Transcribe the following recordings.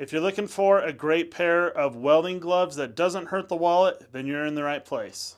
If you're looking for a great pair of welding gloves that doesn't hurt the wallet, then you're in the right place.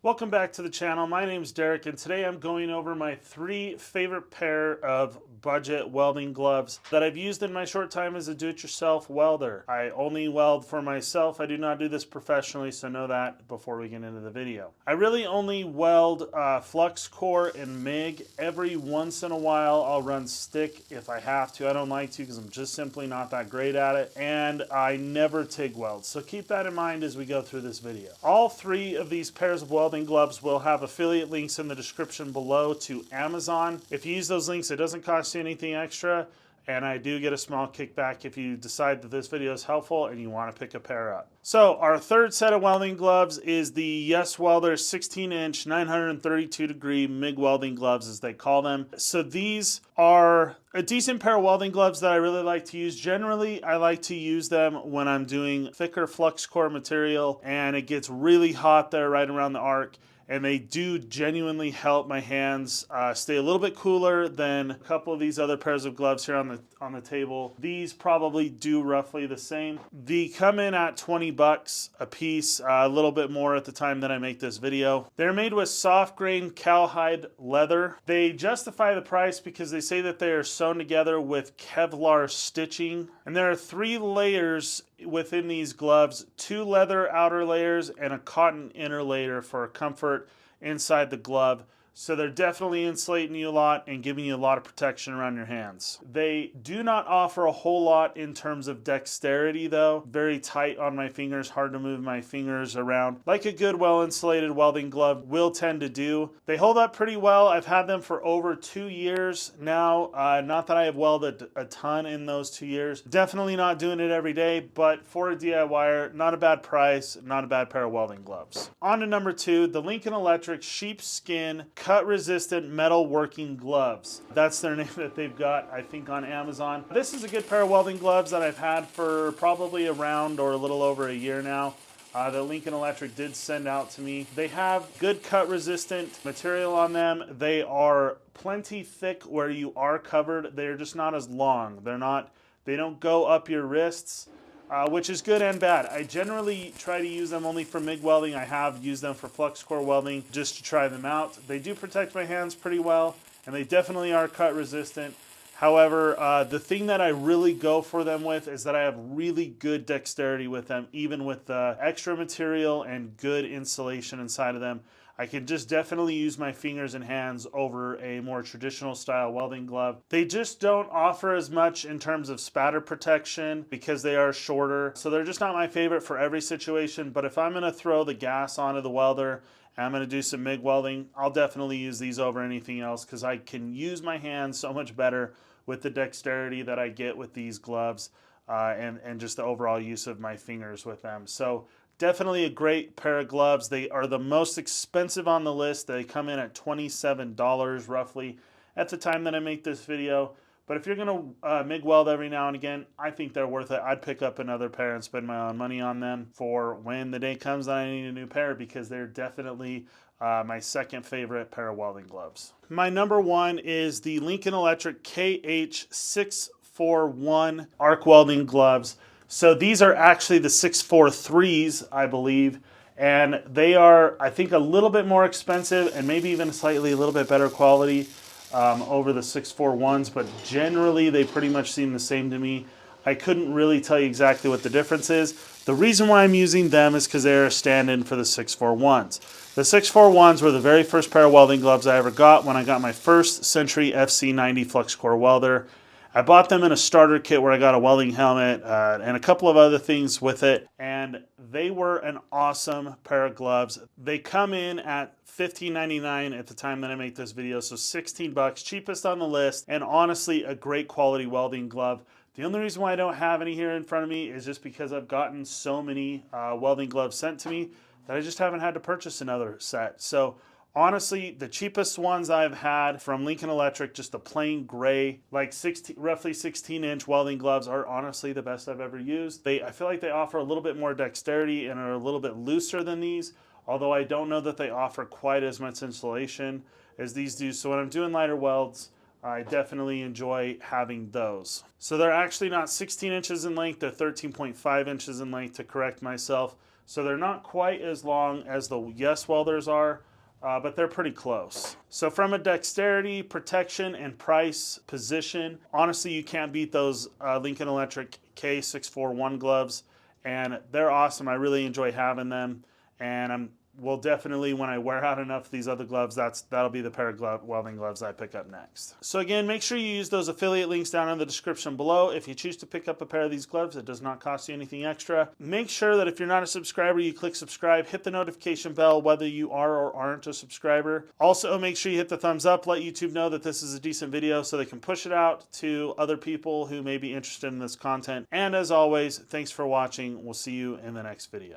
Welcome back to the channel. My name is Derek, and today I'm going over my 3 favorite pair of budget welding gloves that I've used in my short time as a do-it-yourself welder. I only weld for myself. I do not do this professionally, so know that before we get into the video. I really only weld flux core and MIG. Every once in a while I'll run stick if I have to. I don't like to because I'm just simply not that great at it, and I never TIG weld, so keep that in mind as we go through this video. All 3 of these pairs of welding gloves will have affiliate links in the description below to Amazon. If you use those links, it doesn't cost you anything extra, and I do get a small kickback if you decide that this video is helpful and you want to pick a pair up. So our third set of welding gloves is the YesWelder 16-inch 932 degree MIG welding gloves, as they call them. So these are a decent pair of welding gloves that I really like to use. Generally, I like to use them when I'm doing thicker flux core material and it gets really hot there right around the arc. And they do genuinely help my hands stay a little bit cooler than a couple of these other pairs of gloves here on the table. These probably do roughly the same. They come in at 20 bucks a piece, a little bit more at the time that I make this video. They're made with soft grain cowhide leather. They justify the price because they say that they are sewn together with Kevlar stitching. And there are 3 layers within these gloves, 2 leather outer layers and a cotton inner layer for comfort inside the glove. So they're definitely insulating you a lot and giving you a lot of protection around your hands. They do not offer a whole lot in terms of dexterity though. Very tight on my fingers, hard to move my fingers around, like a good well-insulated welding glove will tend to do. They hold up pretty well. I've had them for over 2 years now. Not that I have welded a ton in those 2 years. Definitely not doing it every day, but for a DIYer, not a bad price, not a bad pair of welding gloves. On to number 2, the Lincoln Electric Sheepskin cut-resistant metalworking gloves. That's their name that they've got, I think, on Amazon. This is a good pair of welding gloves that I've had for probably around or a little over a year now. The Lincoln Electric did send out to me. They have good cut-resistant material on them. They are plenty thick where you are covered. They're just not as long. They don't go up your wrists. Which is good and bad. I generally try to use them only for MIG welding. I have used them for flux core welding just to try them out. They do protect my hands pretty well, and they definitely are cut resistant. However, the thing that I really go for them with is that I have really good dexterity with them, even with the extra material and good insulation inside of them. I can just definitely use my fingers and hands over a more traditional style welding glove. They just don't offer as much in terms of spatter protection because they are shorter. So they're just not my favorite for every situation. But if I'm gonna throw the gas onto the welder and I'm gonna do some MIG welding, I'll definitely use these over anything else because I can use my hands so much better with the dexterity that I get with these gloves and just the overall use of my fingers with them. So definitely a great pair of gloves. They are the most expensive on the list. They come in at $27 roughly at the time that I make this video. But if you're going to MIG weld every now and again, I think they're worth it. I'd pick up another pair and spend my own money on them for when the day comes that I need a new pair, because they're definitely my second favorite pair of welding gloves. My number 1 is the Lincoln Electric KH641 arc welding gloves. So these are actually the 643s, I believe, and they are, I think, a little bit more expensive and maybe even slightly a little bit better quality over the 641s, but generally they pretty much seem the same to me. I couldn't really tell you exactly what the difference is. The reason why I'm using them is because they're a stand-in for the 641s. The 641s were the very first pair of welding gloves I ever got when I got my first Century FC90 flux core welder. I bought them in a starter kit where I got a welding helmet and a couple of other things with it, and they were an awesome pair of gloves. They come in at $15.99 at the time that I make this video, so 16 bucks, cheapest on the list, and honestly a great quality welding glove. The only reason why I don't have any here in front of me is just because I've gotten so many welding gloves sent to me that I just haven't had to purchase another set. So Honestly, the cheapest ones I've had from Lincoln Electric, just the plain gray, like roughly 16-inch welding gloves, are honestly the best I've ever used. I feel like they offer a little bit more dexterity and are a little bit looser than these, although I don't know that they offer quite as much insulation as these do. So when I'm doing lighter welds, I definitely enjoy having those. So they're actually not 16 inches in length, they're 13.5 inches in length, to correct myself. So they're not quite as long as the YesWelders are, but they're pretty close. So from a dexterity, protection, and price position, honestly, you can't beat those Lincoln Electric KH641 gloves, and they're awesome. I really enjoy having them, and will definitely, when I wear out enough of these other gloves, that'll be the pair of welding gloves I pick up next. So again, make sure you use those affiliate links down in the description below. If you choose to pick up a pair of these gloves, it does not cost you anything extra. Make sure that if you're not a subscriber, you click subscribe, hit the notification bell whether you are or aren't a subscriber. Also, make sure you hit the thumbs up, let YouTube know that this is a decent video so they can push it out to other people who may be interested in this content. And as always, thanks for watching. We'll see you in the next video.